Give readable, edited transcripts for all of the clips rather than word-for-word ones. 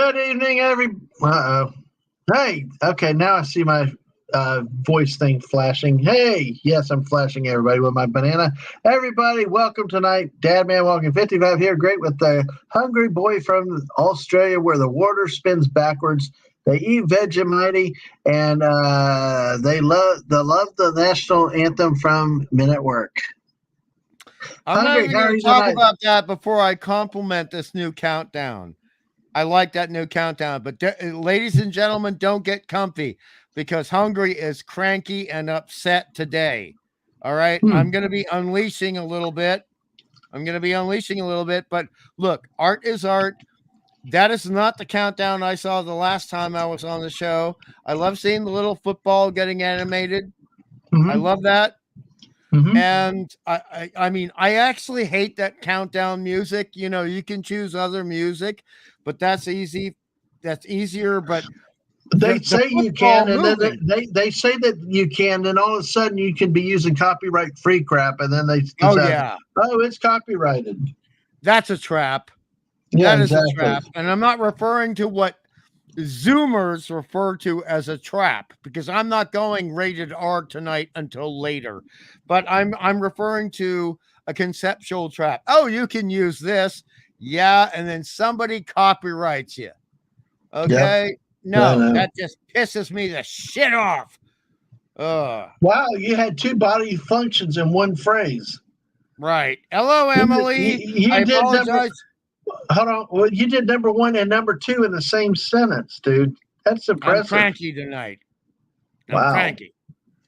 Good evening, Uh-oh. Hey, okay, now I see my voice thing flashing. Hey, yes, I'm flashing everybody with my banana. Everybody, welcome tonight. Dadman Walking 55 here. Great with the hungry boy from Australia where the water spins backwards. They eat Vegemite, and they love the national anthem from Men at Work. I'm not even going to talk about that before I compliment this new countdown. I like that new countdown, but ladies and gentlemen, don't get comfy because Hungry is cranky and upset today. All right. I'm going to be unleashing a little bit. But look, art is art. That is not the countdown I saw the last time I was on the show. I love seeing the little football getting animated. I love that. And I mean, I actually hate that countdown music. You know, you can choose other music, but that's easy. That's easier. But they say you can, and then they say that you can, and all of a sudden you can be using copyright free crap, and then they decide, it's copyrighted. That's a trap. Yeah, that exactly. is a trap. And I'm not referring to what Zoomers refer to as a trap because I'm not going rated R tonight until later, but I'm referring to a conceptual trap. Oh, you can use this. Yeah. And then somebody copyrights you. Okay. Yep. No, that just pisses me the shit off. Wow. You had two bodily functions in one phrase. Right. Hello, Emily. I apologize. Hold on. Well, you did number one and number two in the same sentence, dude. That's impressive. I'm cranky tonight. I'm cranky.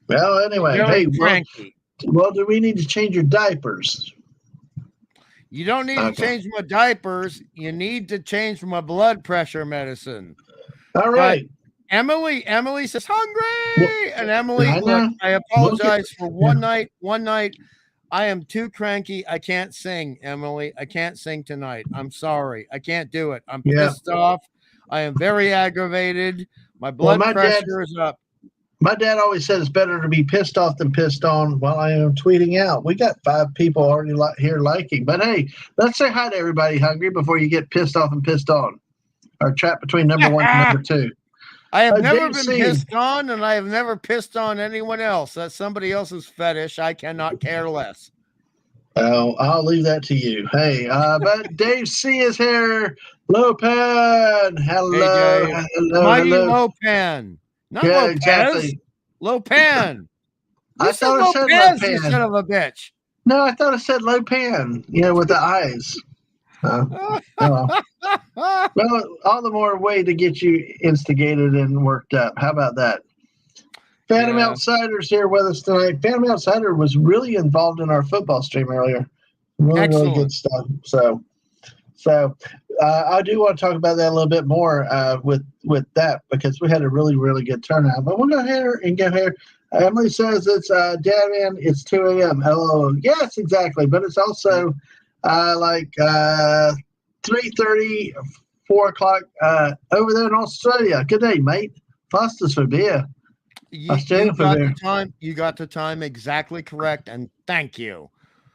Well, anyway, really cranky. Well, do we need to change your diapers? You don't need to change my diapers. You need to change my blood pressure medicine. All right. But Emily says hungry, and Emily, look, I apologize for one night. I am too cranky. I can't sing, Emily. I can't sing tonight. I'm sorry. I can't do it. I'm pissed off. I am very aggravated. My blood pressure is up. My dad always said it's better to be pissed off than pissed on while I am tweeting out. We got 5 people already here liking. But, hey, let's say hi to everybody, Hungry, before you get pissed off and pissed on. Or trapped between number 1 and number 2. I have never been pissed on, and I have never pissed on anyone else. That's somebody else's fetish. I cannot care less. Oh, I'll leave that to you. Hey, but Dave C is here. Lopan. Hello. Hey, hello. Mighty Lopan. Not Lopez. Exactly. Lopan. I thought it said Lopan. You son of a bitch. No, I thought it said Lopan. Yeah, with the eyes. Well, all the more way to get you instigated and worked up. How about that? Phantom Outsider's here with us tonight. Phantom Outsider was really involved in our football stream earlier. Really good stuff. So I do want to talk about that a little bit more with that because we had a really, really good turnout. But we'll go ahead and go here. Emily says it's Dadman, it's 2 a.m. Hello. Yes, exactly. But it's also like 3:30, 4 o'clock over there in Australia. Good day, mate. Fastest for beer. You got the time exactly correct, and thank you.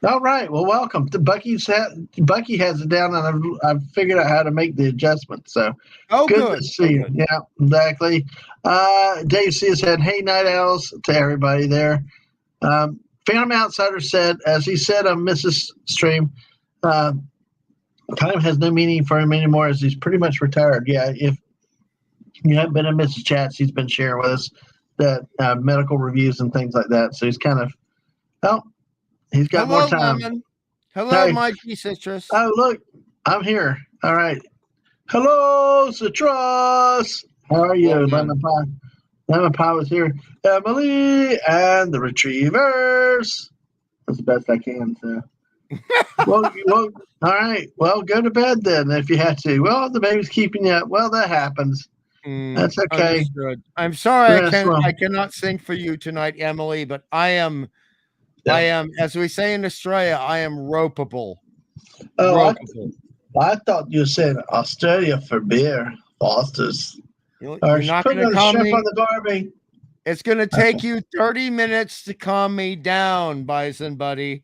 All right. Well, welcome. Bucky has it down, and I've figured out how to make the adjustment. So good to see you. Yeah, exactly. Dave C said, "Hey, night owls," to everybody there. Phantom Outsider said, as he said on Mrs. Stream, time has no meaning for him anymore as he's pretty much retired. Yeah, if you haven't been in Mrs. Chats, he's been sharing with us that medical reviews and things like that. So he's kind of, he's got more time. Lemon. Hello, my citrus. Oh, look, I'm here. All right. Hello, citrus. How are you, Lemon Pie? Lemon Pie was here. Emily and the Retrievers. That's the best I can. So. well, all right. Well, go to bed then if you have to. Well, the baby's keeping you up. Well, that happens. That's okay. Understood. I'm sorry I cannot sing for you tonight, Emily, but I am, as we say in Australia, I am ropeable. Oh, I thought you said Australia for beer, Foster's. You're not going to calm me. On the Barbie. It's going to take you 30 minutes to calm me down, Bison buddy.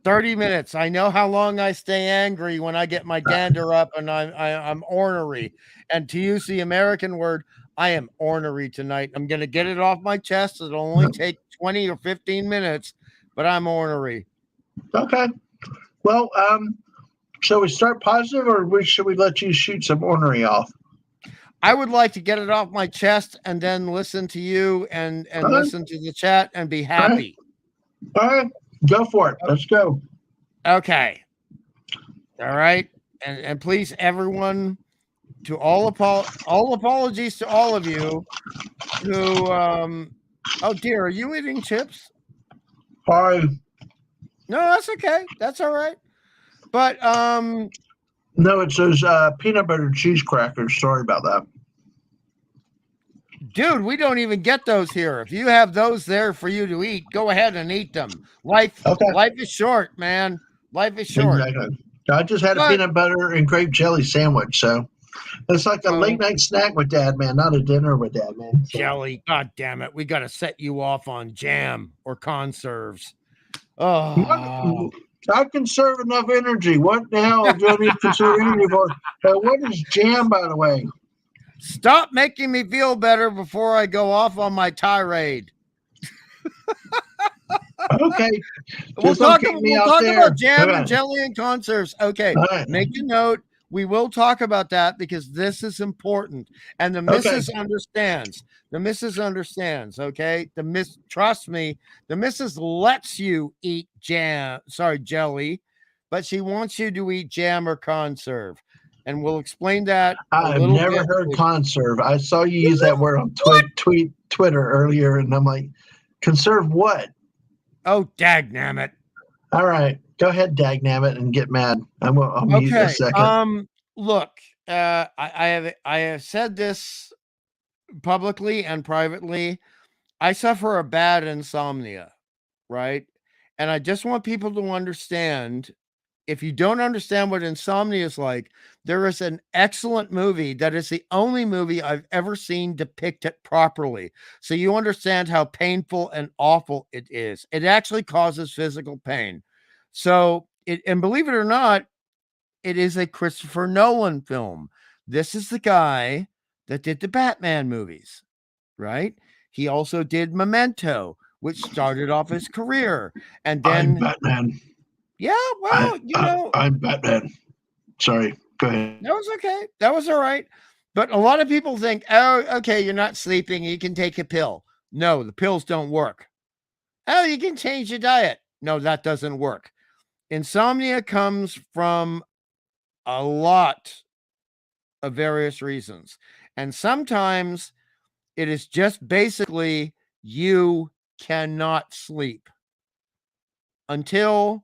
30 minutes. I know how long I stay angry when I get my dander up and I'm ornery. And to use the American word, I am ornery tonight. I'm going to get it off my chest. It'll only take 20 or 15 minutes, but I'm ornery. Okay. Well, shall we start positive, or should we let you shoot some ornery off? I would like to get it off my chest and then listen to you and listen to the chat and be happy. All right. Go for it. Let's go. Okay. All right. And please, everyone, to all apologies to all of you who oh dear, are you eating chips? Sorry. No, that's okay. That's all right. But no, it's those peanut butter cheese crackers. Sorry about that. Dude, we don't even get those here. If you have those there for you to eat, go ahead and eat them. Life is short, man. Life is short. Exactly. I just had a peanut butter and grape jelly sandwich, so it's like a late night snack with Dadman, not a dinner with Dadman. So. Jelly, god damn it, we got to set you off on jam or conserves. Oh, I conserve enough energy. What the hell do I need to conserve energy for? What is jam, by the way? Stop making me feel better before I go off on my tirade. Okay. We'll talk about jam and jelly and conserves. Okay. Right. Make a note. We will talk about that because this is important. And the missus understands. The missus understands. Okay. Trust me, the missus lets you eat jelly, but she wants you to eat jam or conserve. And we'll explain that. I've never heard conserve. I saw you use that word on Twitter earlier, and I'm like, conserve what? Oh, dagnammit. All right. Go ahead, dagnammit, and get mad. I'll mute a second. Look, I have said this publicly and privately. I suffer a bad insomnia, right? And I just want people to understand, if you don't understand what insomnia is like, there is an excellent movie that is the only movie I've ever seen depict it properly. So you understand how painful and awful it is. It actually causes physical pain. So and believe it or not, it is a Christopher Nolan film. This is the guy that did the Batman movies, right? He also did Memento, which started off his career. And then I'm Batman. Yeah, well, I'm Batman. Sorry, go ahead. That was okay. That was all right. But a lot of people think, oh, okay, you're not sleeping. You can take a pill. No, the pills don't work. Oh, you can change your diet. No, that doesn't work. Insomnia comes from a lot of various reasons. And sometimes it is just basically you cannot sleep until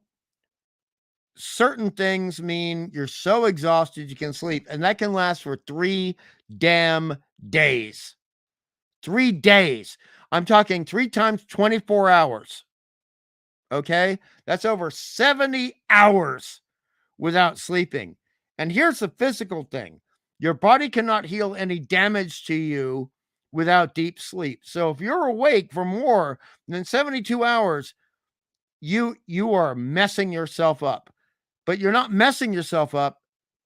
certain things mean you're so exhausted you can sleep, and that can last for 3 damn days. 3 days. I'm talking 3 times 24 hours. Okay? That's over 70 hours without sleeping. And here's the physical thing. Your body cannot heal any damage to you without deep sleep. So if you're awake for more than 72 hours, you are messing yourself up. But you're not messing yourself up.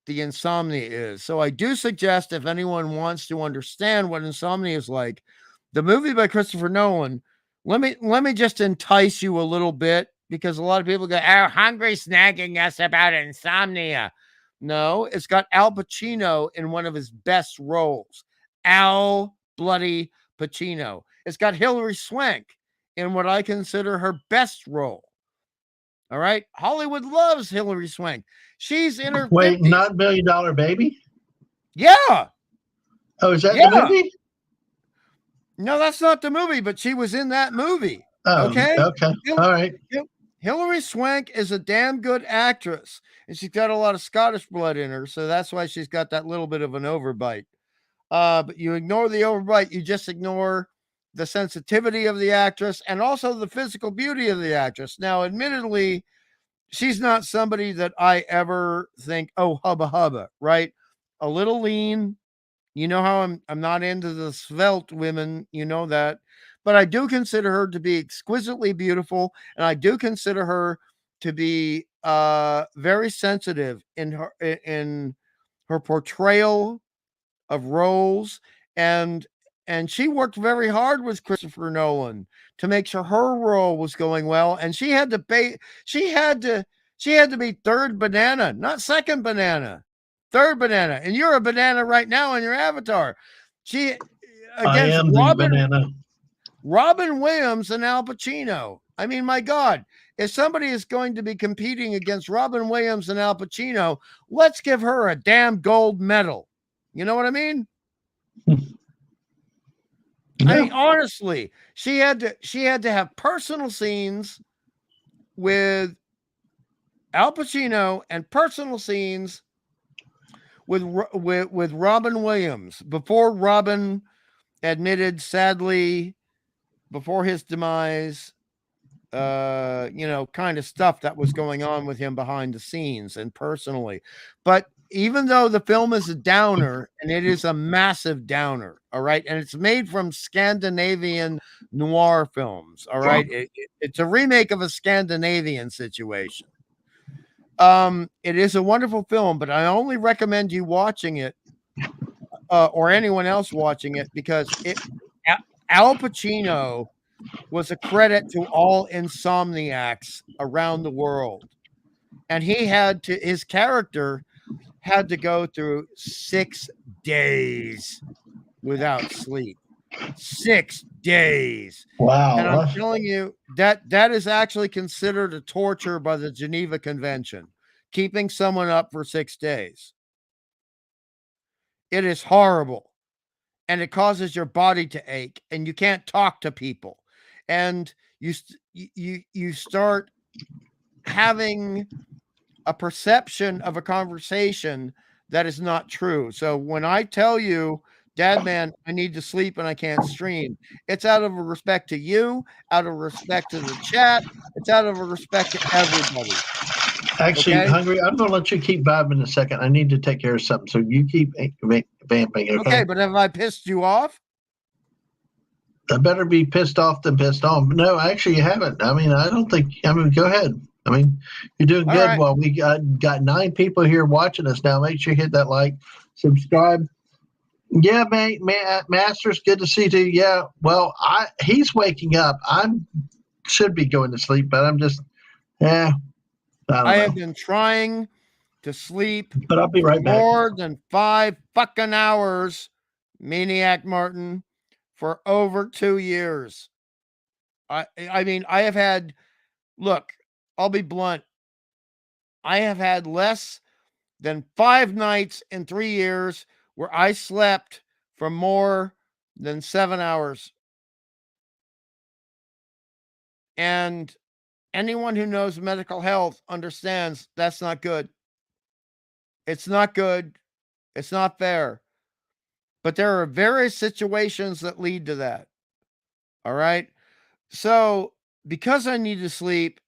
The insomnia is. So I do suggest, if anyone wants to understand what insomnia is like, the movie by Christopher Nolan, let me just entice you a little bit, because a lot of people go, oh, hungry snagging us about insomnia. No, it's got Al Pacino in one of his best roles. Al bloody Pacino. It's got Hilary Swank in what I consider her best role. All right. Hollywood loves Hilary Swank. She's in her 50s. Not $1 Million Baby? Yeah. Oh, is that the movie? No, that's not the movie, but she was in that movie. Oh, okay. All right. Hilary Swank is a damn good actress, and she's got a lot of Scottish blood in her, so that's why she's got that little bit of an overbite. But you ignore the overbite, you just ignore the sensitivity of the actress and also the physical beauty of the actress. Now, admittedly, she's not somebody that I ever think, oh, hubba hubba, right? A little lean. You know how I'm not into the svelte women, you know that. But I do consider her to be exquisitely beautiful, and I do consider her to be very sensitive in her portrayal of roles, and she worked very hard with Christopher Nolan to make sure her role was going well, and she had to pay she had to be third banana, not second banana, third banana. And you're a banana right now in your avatar. She against Robin Williams and Al Pacino. I mean, my God, if somebody is going to be competing against Robin Williams and Al Pacino, let's give her a damn gold medal. You know what I mean? I mean, honestly, she had to have personal scenes with Al Pacino and personal scenes with Robin Williams before Robin admitted, sadly, before his demise, kind of stuff that was going on with him behind the scenes and personally. But even though the film is a downer, and it is a massive downer, all right, and it's made from Scandinavian noir films, all right, it's a remake of a Scandinavian situation. It is a wonderful film, but I only recommend you watching it, or anyone else watching it, because Al Pacino was a credit to all insomniacs around the world. And his character had to go through 6 days without sleep. 6 days. Wow. And I'm telling you, that is actually considered a torture by the Geneva Convention, keeping someone up for 6 days. It is horrible. And it causes your body to ache, and you can't talk to people. And you start having a perception of a conversation that is not true. So when I tell you, Dadman, I need to sleep and I can't stream, it's out of a respect to you, out of respect to the chat, it's out of a respect to everybody. Actually, okay? Hungry, I'm going to let you keep vibing in a second. I need to take care of something, so you keep vamping. Okay, but have I pissed you off? I better be pissed off than pissed on. No, actually, you haven't. I mean, I don't think. I mean, go ahead. I mean, you're doing good. Right. Well, we got 9 people here watching us now. Make sure you hit that like, subscribe. Yeah, Master's, good to see you. Yeah, well, he's waking up. I should be going to sleep, but I'm just, I have been trying to sleep, but I'll be right back. More than 5 fucking hours, Maniac Martin, for over 2 years. I mean, I have had, look, I'll be blunt. I have had less than 5 nights in 3 years where I slept for more than 7 hours. And anyone who knows medical health understands that's not good. It's not good. It's not fair. But there are various situations that lead to that. All right. So because I need to sleep,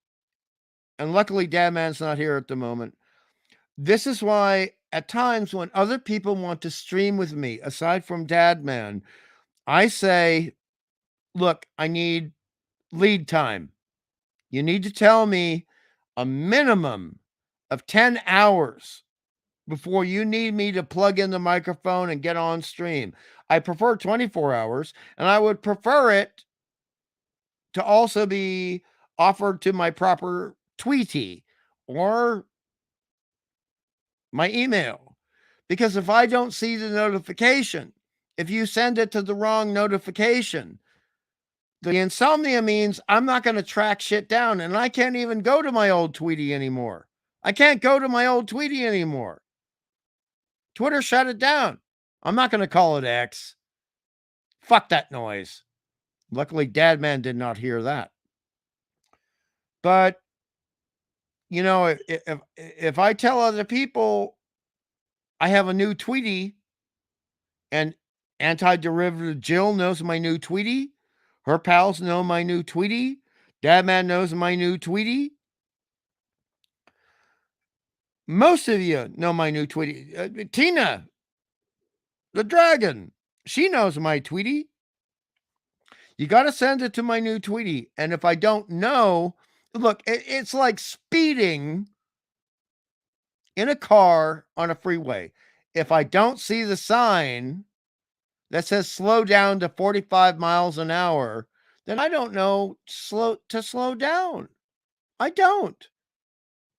and luckily Dadman's not here at the moment, this is why at times when other people want to stream with me, aside from Dadman, I say, look, I need lead time. You need to tell me a minimum of 10 hours before you need me to plug in the microphone and get on stream. I prefer 24 hours, and I would prefer it to also be offered to my proper Tweety or my email. Because if I don't see the notification, if you send it to the wrong notification, the insomnia means I'm not going to track shit down, and I can't even go to my old Tweety anymore. I can't go to my old Tweety anymore. Twitter shut it down. I'm not going to call it X. Fuck that noise. Luckily, Dadman did not hear that. But, you know, if I tell other people I have a new Tweety, and Anti-Derivative Jill knows my new Tweety, her pals know my new Tweety, Dadman knows my new Tweety, most of you know my new Tweety. Tina, the dragon, she knows my Tweety. You got to send it to my new Tweety. And if I don't know, look, it's like speeding in a car on a freeway. If I don't see the sign that says slow down to 45 miles an hour, then I don't know to slow down. I don't.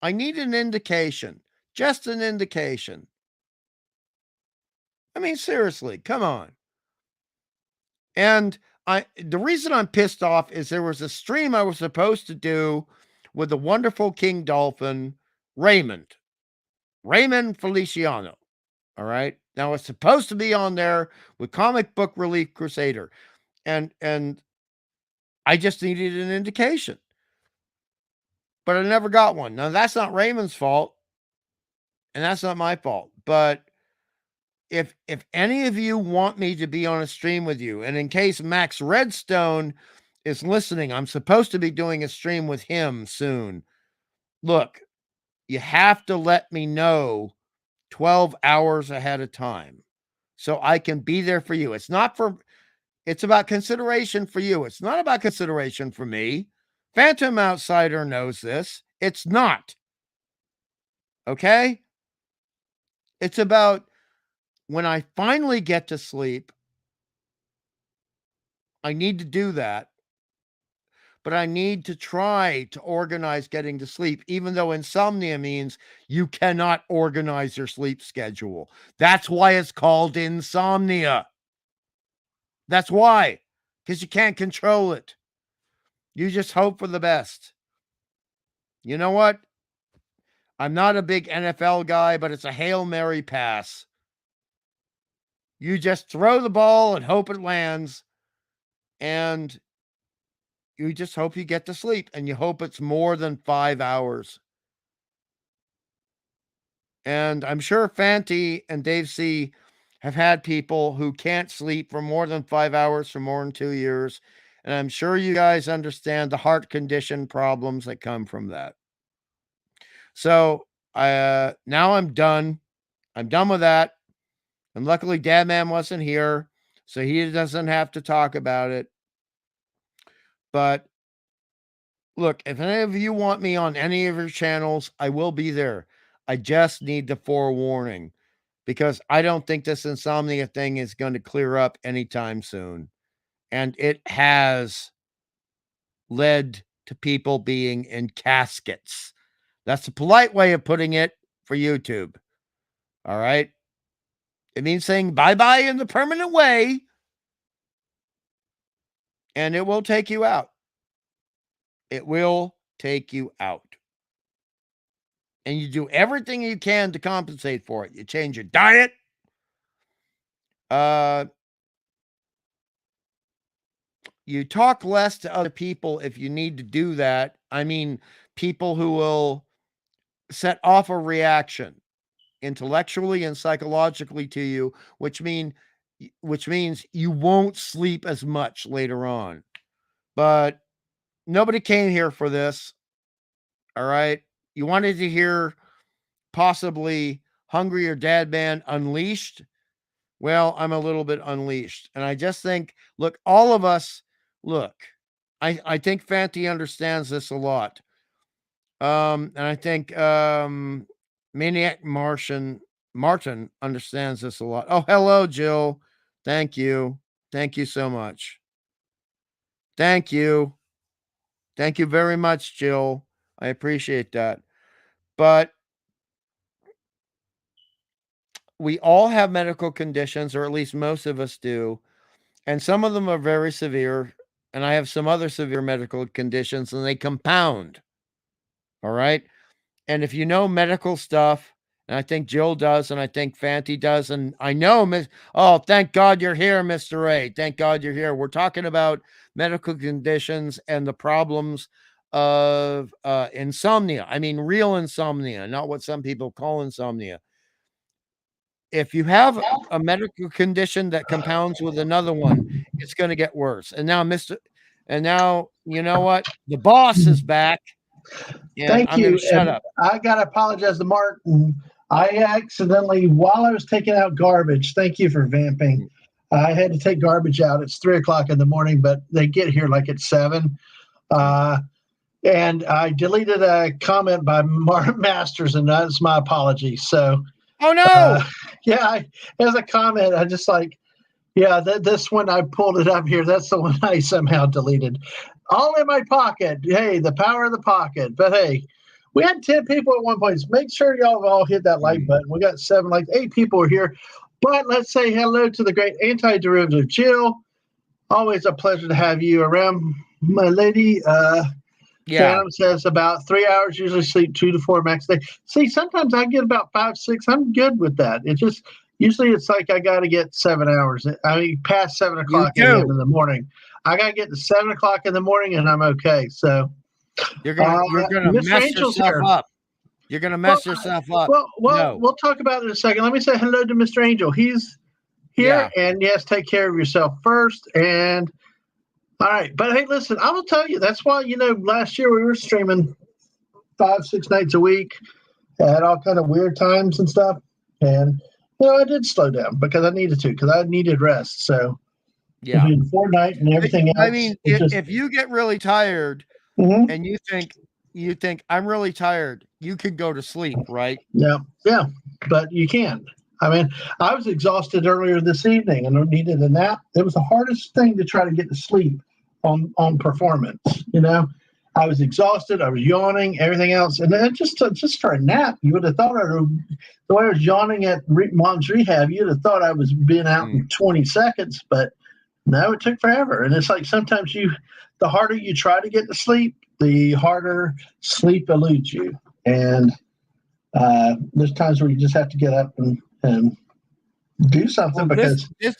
I need an indication, just an indication. I mean, seriously, come on. And the reason I'm pissed off is there was a stream I was supposed to do with the wonderful King Dolphin, Raymond Feliciano. All right. Now it's supposed to be on there with Comic Book Relief Crusader. And I just needed an indication. But I never got one. Now that's not Raymond's fault. And that's not my fault. But if any of you want me to be on a stream with you, and in case Max Redstone is listening, I'm supposed to be doing a stream with him soon. Look, you have to let me know 12 hours ahead of time so I can be there for you. It's about consideration for you. It's not about consideration for me. Phantom Outsider knows this. It's not. Okay? It's about when I finally get to sleep, I need to do that. But I need to try to organize getting to sleep, even though insomnia means you cannot organize your sleep schedule. That's why it's called insomnia. That's why, because you can't control it. You just hope for the best. You know what? I'm not a big NFL guy, but it's a Hail Mary pass. You just throw the ball and hope it lands, and you just hope you get to sleep, and you hope it's more than 5 hours. And I'm sure Fanti and Dave C have had people who can't sleep for more than 5 hours for more than 2 years. And I'm sure you guys understand the heart condition problems that come from that. So now I'm done. I'm done with that. And luckily, Dadman wasn't here, so he doesn't have to talk about it. But look, if any of you want me on any of your channels, I will be there. I just need the forewarning because I don't think this insomnia thing is going to clear up anytime soon. And it has led to people being in caskets. That's a polite way of putting it for YouTube. All right. It means saying bye-bye in the permanent way. And it will take you out. It will take you out. And you do everything you can to compensate for it. You change your diet. You talk less to other people if you need to do that. I mean, people who will set off a reaction intellectually and psychologically to you, which means you won't sleep as much later on. But nobody came here for this. All right. You wanted to hear possibly Hungry or Dadman Unleashed. Well, I'm a little bit unleashed. And I just think, look, all of us, look, I think Fanti understands this a lot. And I think Maniac Martin understands this a lot. Oh, hello, Jill. Thank you. Thank you so much. Thank you. Thank you very much, Jill. I appreciate that. But we all have medical conditions, or at least most of us do. And some of them are very severe. And I have some other severe medical conditions, and they compound. All right. And if you know medical stuff, and I think Jill does, and I think Fanti does, and I know thank God you're here, Mr. A. Thank God you're here. We're talking about medical conditions and the problems of insomnia. I mean, real insomnia, not what some people call insomnia. If you have a medical condition that compounds with another one, it's going to get worse. And now, you know what? The boss is back. Thank you. Shut up. I got to apologize to Martin. I accidentally, while I was taking out garbage, thank you for vamping. I had to take garbage out. It's 3:00 in the morning, but they get here like at 7. and I deleted a comment by Mark Masters, and that's my apology. So, oh no, as a comment, I just like, this one I pulled it up here. That's the one I somehow deleted. All in my pocket. Hey, the power of the pocket. But hey, we had 10 people at one point. So make sure y'all have all hit that like button. We got 8 people are here. But let's say hello to the great anti-derivative Jill. Always a pleasure to have you around, my lady. Phantom says about 3 hours, usually sleep 2 to 4 max day. See, sometimes I get about 5, 6. I'm good with that. It just usually it's like I got to get 7 hours. I mean, past 7 o'clock a.m. in the morning. I got to get to 7 o'clock in the morning, and I'm okay. So you're gonna mess yourself up. You're gonna mess yourself up. Well, we'll talk about it in a second. Let me say hello to Mr. Angel. He's here, and yes, take care of yourself first. And all right, but hey, listen, I will tell you. That's why last year we were streaming 5, 6 nights a week at all kind of weird times and stuff. And I did slow down because I needed to, because I needed rest. So between Fortnite and everything else. I mean, if you get really tired and you think I'm really tired, you could go to sleep, right? Yeah, but you can't. I mean, I was exhausted earlier this evening and I needed a nap. It was the hardest thing to try to get to sleep on performance. I was exhausted. I was yawning, everything else. And then just for a nap, you would have thought the way I was yawning at Mom's Rehab, you'd have thought I was being out in 20 seconds. But no, it took forever. And it's like sometimes the harder you try to get to sleep, the harder sleep eludes you. And there's times where you just have to get up and do something because this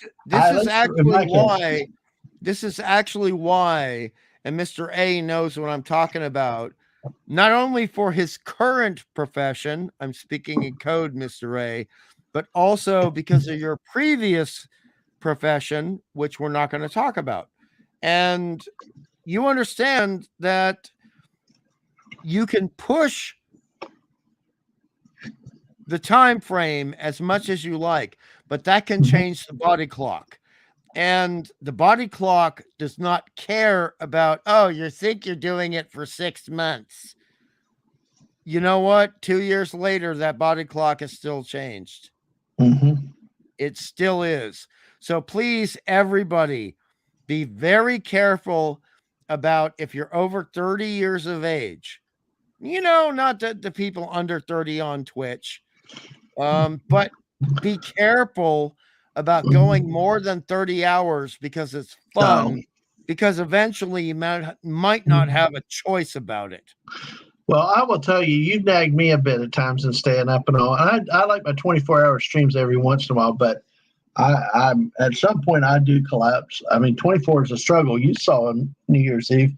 is actually why, and Mr. A knows what I'm talking about, not only for his current profession, I'm speaking in code, Mr. A, but also because of your previous profession, which we're not going to talk about. And you understand that you can push the time frame as much as you like, but that can change the body clock. And the body clock does not care about, you think you're doing it for 6 months. You know what? 2 years later, that body clock is still changed. It still is. So please, everybody, be very careful about if you're over 30 years of age. Not the people under 30 on Twitch. But be careful about going more than 30 hours because it's fun, because eventually you might not have a choice about it. Well, I will tell you, you've nagged me a bit at times in staying up and all. I like my 24-hour streams every once in a while, but I'm at some point I do collapse. I mean, 24 is a struggle. You saw on New Year's Eve.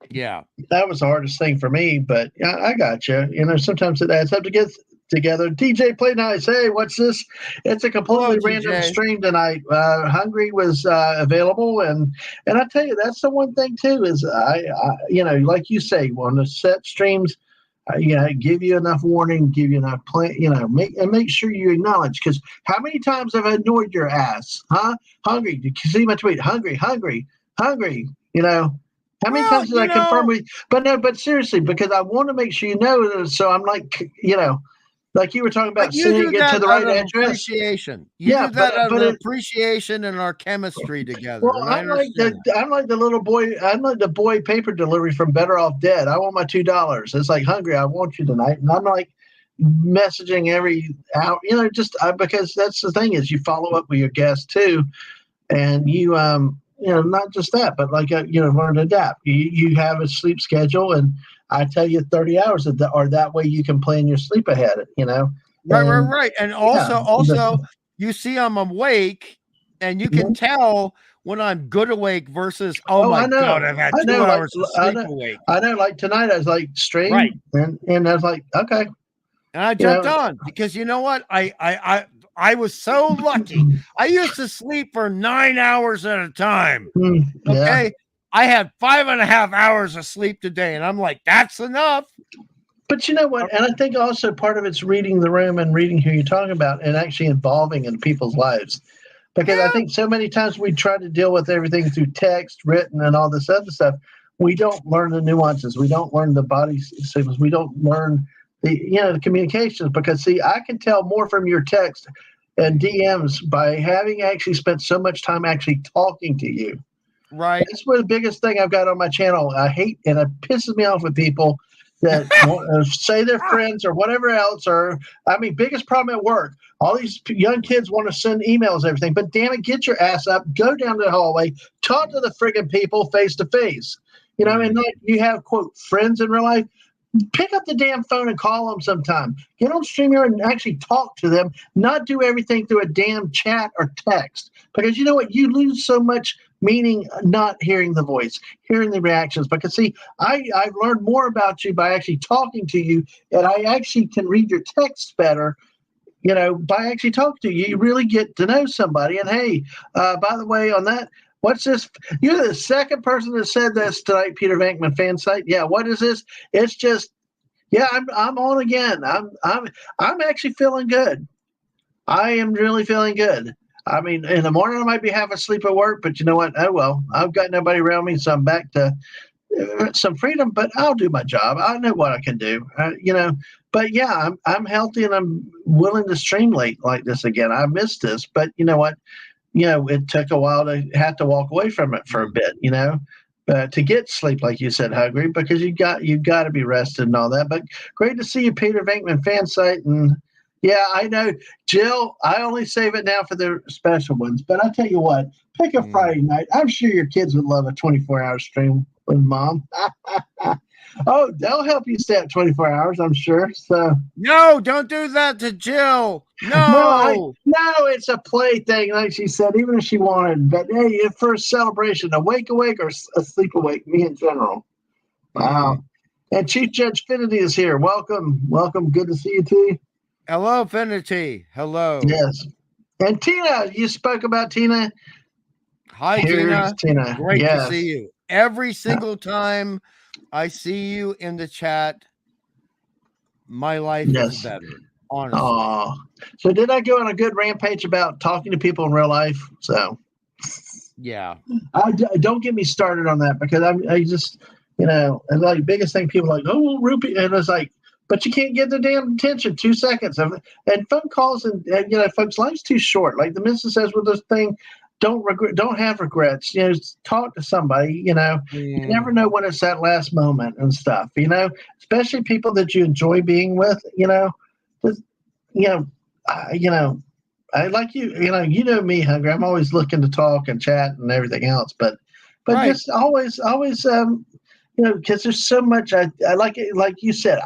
Yeah. That was the hardest thing for me, but I got you. Sometimes it adds up to get together. DJ Play Nice. Hey, what's this? It's a completely random stream tonight. Hungry was available, and I tell you, that's the one thing too is I like you say, on the set streams, give you enough warning, give you enough plan, make sure you acknowledge, because how many times have I annoyed your ass? Hungry? Did you see my tweet? Hungry. How many times did I confirm with you? But seriously, because I want to make sure so I'm like, like you were talking about sending it to the right address. Appreciation. You do that out of appreciation and our chemistry together. Well, I'm like the little boy. I'm like the boy paper delivery from Better Off Dead. I want my $2. It's like, Hungry, I want you tonight, and I'm like messaging every hour. Because that's the thing is you follow up with your guests too, and you not just that, but like learn to adapt. You have a sleep schedule, and I tell you 30 hours or that way you can plan your sleep ahead, Right. And also you see I'm awake, and you can tell when I'm good awake versus, my God, I've had 2 hours of sleep awake. I know, like tonight I was like stream, right. and I was like, okay. And I jumped on because you know what? I was so lucky. I used to sleep for 9 hours at a time. Okay. I had 5.5 hours of sleep today, and I'm like, that's enough. But you know what? And I think also part of it's reading the room and reading who you're talking about and actually involving in people's lives. Because I think so many times we try to deal with everything through text, written, and all this other stuff. we don't learn the nuances. We don't learn the body signals. We don't learn the communications, because see, I can tell more from your text and DMs by having actually spent so much time actually talking to you. Right. That's the biggest thing I've got on my channel. I hate, and it pisses me off with people that say they're friends or whatever else. Or, I mean, biggest problem at work. All these young kids want to send emails, everything. But damn it, get your ass up, go down to the hallway, talk to the friggin' people face to face. You know, and like you have, quote, friends in real life. Pick up the damn phone and call them sometime. Get on StreamYard and actually talk to them, not do everything through a damn chat or text. Because you know what? You lose so much meaning not hearing the voice, hearing the reactions. Because see, I've learned more about you by actually talking to you, and I actually can read your texts better, you know, by actually talking to you. You really get to know somebody. And hey, by the way, on that, what's this? You're the second person that said this tonight, Peter Venkman fan site. Yeah, what is this? It's just, yeah, I'm on again. I'm actually feeling good. I am really feeling good. I mean, in the morning I might be half asleep at work, but you know what? Oh well, I've got nobody around me, so I'm back to some freedom. But I'll do my job. I know what I can do. You know. But yeah, I'm healthy and I'm willing to stream late like this again. I missed this, but you know what? You know, it took a while to have to walk away from it for a bit, you know, to get sleep, like you said, Hungry, because you got to be rested and all that. But great to see you, Peter Venkman fan site. And yeah, I know, Jill, I only save it now for the special ones. But I tell you what, pick a Friday night. I'm sure your kids would love a 24-hour stream with Mom. Oh, they'll help you stay up 24 hours, I'm sure. So no, don't do that to Jill. No, it's a play thing, like she said, even if she wanted. But hey, for a celebration, awake or asleep awake, me in general. Wow. And Chief Judge Finity is here. Welcome. Good to see you, T. Hello, Finity. Hello. Yes. And Tina, you spoke about Tina. Hi, Here's Tina. Great to see you. Every single time I see you in the chat, my life is better, honestly. Oh, so did I go on a good rampage about talking to people in real life? So, yeah. Don't get me started on that, because I just, you know, and like biggest thing, people are like, oh, well, rupee, and it's like, but you can't get the damn attention 2 seconds and phone calls, and you know, folks, life's too short. Like the missus says with this thing. Don't have regrets. You know, talk to somebody. You know, you never know when it's that last moment and stuff. You know, especially people that you enjoy being with. You know, just, you know, I like you. You know me, Hungry. I'm always looking to talk and chat and everything else. But just always, you know, because there's so much. I like it. Like you said,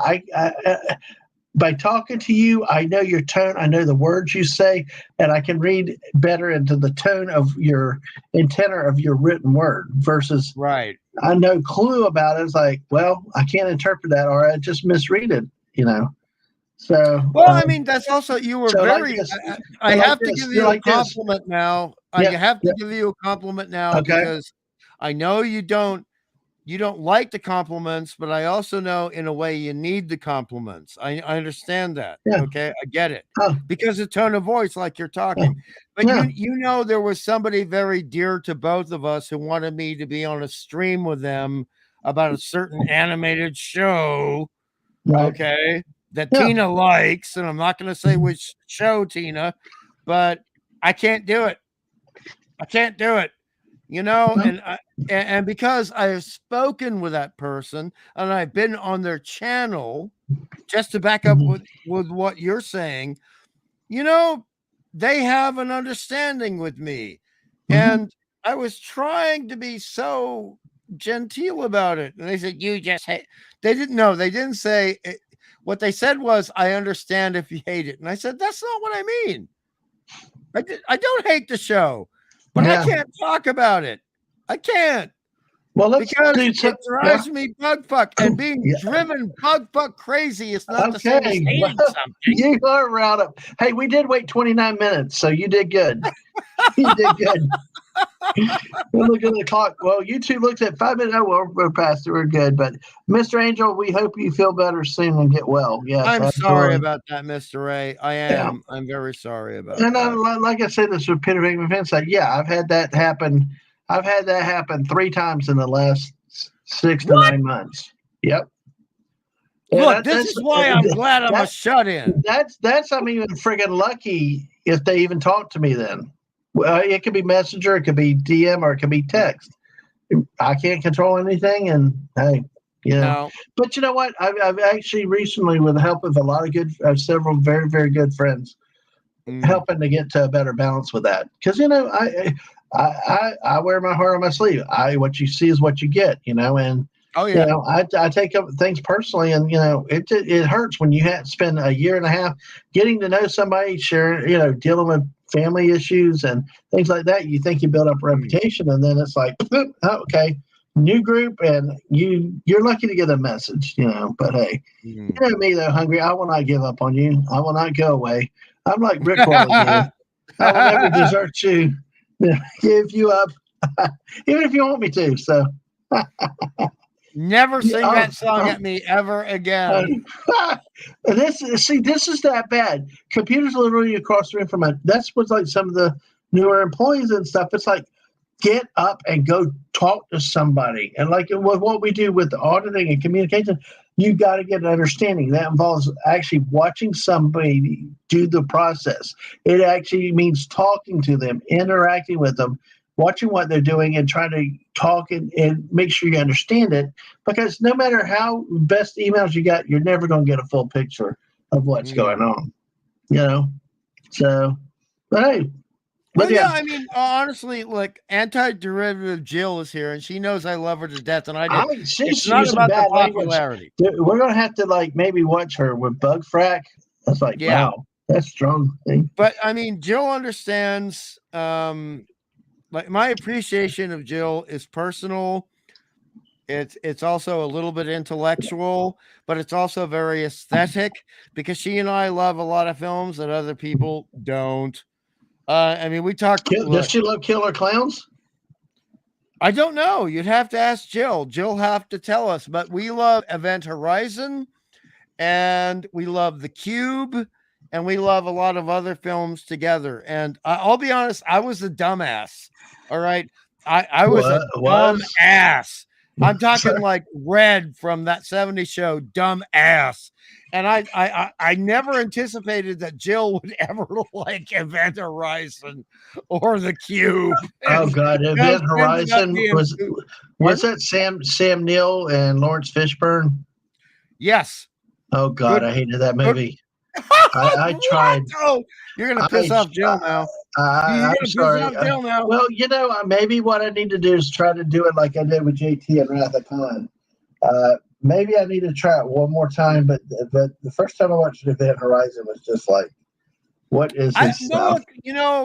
by talking to you, I know your tone, I know the words you say, and I can read better into the tone of your and tenor of your written word versus I no clue about it. It's like, well, I can't interpret that, or I just misread it, you know. So well, I mean, that's also you were very. I have to give you a compliment now. I have to give you a compliment now because I know you don't like the compliments, but I also know in a way you need the compliments. I understand that. Okay. I get it because the tone of voice, like you're talking, but you know, there was somebody very dear to both of us who wanted me to be on a stream with them about a certain animated show. Okay. That Tina likes. And I'm not going to say which show, Tina, but I can't do it. You know, and because I have spoken with that person and I've been on their channel, just to back up with what you're saying, you know, they have an understanding with me. And I was trying to be so genteel about it. And they said, you just hate. They didn't say it. What they said was, I understand if you hate it. And I said, that's not what I mean. I don't hate the show. But I can't talk about it. I can't. Well, because it drives me bug fuck, and being driven bug fuck crazy is not the same as hating something. You are right up. Hey, we did wait 29 minutes, so you did good. You did good. We'll look at the clock. Well, YouTube looks at 5 minutes. Oh, well, we're past it. We're good. But Mr. Angel, we hope you feel better soon and get well. Yes, I'm sorry about that, Mr. Ray. I am. Yeah. I'm very sorry about that. And like I said, this with Peter Venkman fan site. Yeah, I've had that happen. I've had that happen 3 times in the last 6 to 9 months. Yep. Look, this is why I'm glad I'm a shut-in. I'm even friggin' lucky if they even talk to me then. Well, it could be messenger, it could be DM, or it could be text. I can't control anything, and hey, No. But you know what? I've actually recently, with the help of a lot of several very, very good friends, helping to get to a better balance with that. Because I wear my heart on my sleeve. What you see is what you get, and I take up things personally, and it hurts when you have to spend a year and a half getting to know somebody, dealing with family issues and things like that. You think you build up a reputation, and then it's like, oh, okay, new group, and you're lucky to get a message, But hey, you know me though, Hungry. I will not give up on you. I will not go away. I'm like Rick Wallace. I will never desert you. Give you up, even if you want me to. So. Never sing that song at me ever again. This is that bad. Computers literally across the room from it. That's what's like some of the newer employees and stuff. It's like, get up and go talk to somebody. And like with what we do with auditing and communication, you got to get an understanding. That involves actually watching somebody do the process. It actually means talking to them, interacting with them, watching what they're doing, and trying to talk and make sure you understand it. Because no matter how best emails you got, you're never going to get a full picture of what's going on. So, but hey. Well, yeah, I mean, honestly, look, anti-derivative Jill is here, and she knows I love her to death, and I do. It's not about the popularity. We're going to have to, maybe watch her with Bug Frack. That's like, wow, that's strong thing. But, I mean, Jill understands, my appreciation of Jill is personal. It's also a little bit intellectual, but it's also very aesthetic, because she and I love a lot of films that other people don't. I mean, we talked. Does she love Killer Clowns? I don't know. You'd have to ask Jill. Jill have to tell us. But we love Event Horizon, and we love The Cube, and we love a lot of other films together. And I'll be honest, I was a dumbass. All right, I was a dumb ass. I'm talking like Red from that '70s show, dumb ass. And I never anticipated that Jill would ever like Event Horizon or The Cube. Oh God, Event Horizon was that Sam Neill and Lawrence Fishburne? Yes. Oh God, I hated that movie. I tried. Oh, you're gonna piss off Jill now. I'm sorry. Well, maybe what I need to do is try to do it like I did with JT and Wrath of Khan. Maybe I need to try it one more time, but the first time I watched Event Horizon was just like, what is this stuff?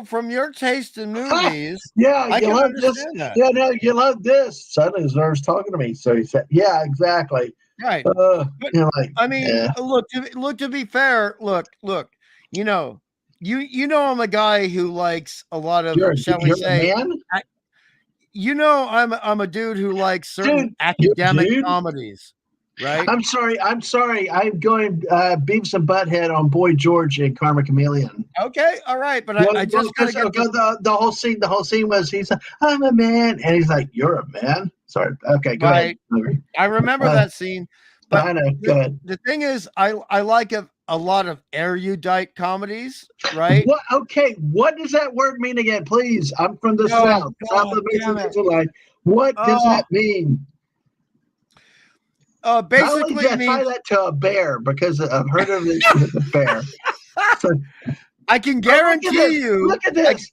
From your taste in movies, I you love this. That. Yeah, no, you love this. Suddenly, Zer's talking to me, so he said, "Yeah, exactly." Right. Look. To be fair, look. I'm a guy who likes a lot of, I'm a dude who likes certain academic comedies, right? I'm sorry. I'm going Beavis and Butthead on Boy George and Karma Chameleon. Okay, all right, but I just gotta get the whole scene. The whole scene was he's like, I'm a man, and he's like, you're a man. Sorry. Okay, go ahead. I remember that scene. But I know. Go ahead. The thing is, I like a lot of erudite comedies, right? What? Okay, what does that word mean again, please? I'm from the South. South of the What does that mean? Basically, tie that to a bear, because I've heard of the bear. So, I can guarantee you. Look at this.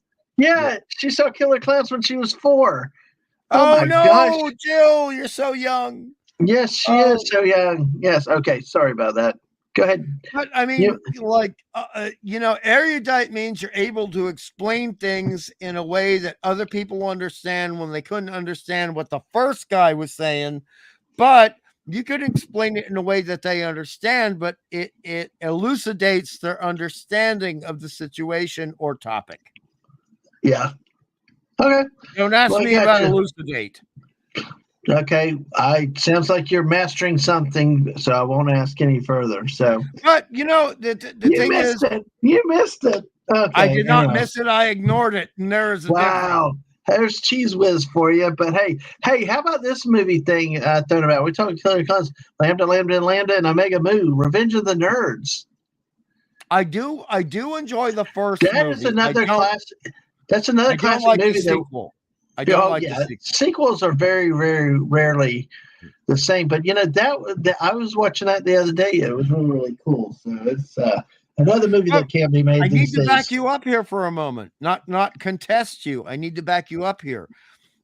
She saw Killer Clowns when she was 4. Oh my gosh. Jill, you're so young. Yes, she is so young. Yes. Okay. Sorry about that. Go ahead. But I mean, erudite means you're able to explain things in a way that other people understand when they couldn't understand what the first guy was saying. But you could explain it in a way that they understand, but it elucidates their understanding of the situation or topic. Yeah. Okay. Don't ask me about elucidate. Okay, sounds like you're mastering something, so I won't ask any further. So, but the thing is, you missed it. Okay, I did not miss it. I ignored it, and there is a difference. There's Cheese Whiz for you. But hey, how about this movie thing thrown about? We talked about Lambda, and Omega Mu, Revenge of the Nerds. I do enjoy the first That movie. Is another classic. That's another classic like movie. The sequel. I don't like the sequel. Sequels are very, very rarely the same. But that I was watching that the other day. It was really, really cool. So it's another movie that can be made. I need to days. back you up here for a moment, not contest you. I need to back you up here.